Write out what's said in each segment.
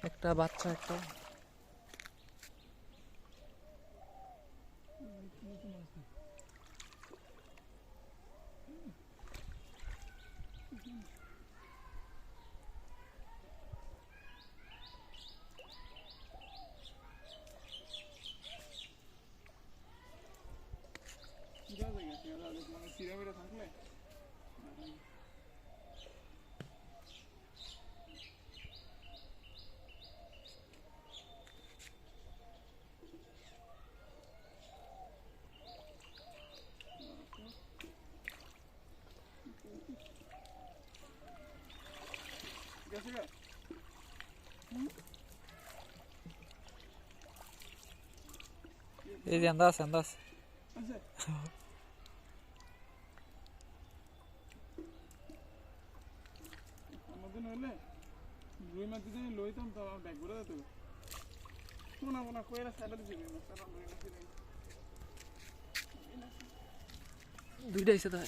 একটা বাচ্চা একটা এই যে আন্দাজ আন্দাজ আমাদের হলে রুই মাছ যদি আমি লইতাম তো আমার ব্যাগ ঘুরে যেত শোনা মোনা কইরা সাইডে দিবি মশলা রুই মাছ দুইটা হইছে তো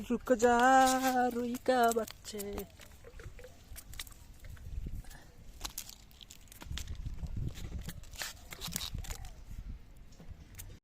रुक जा रुई का बच्चे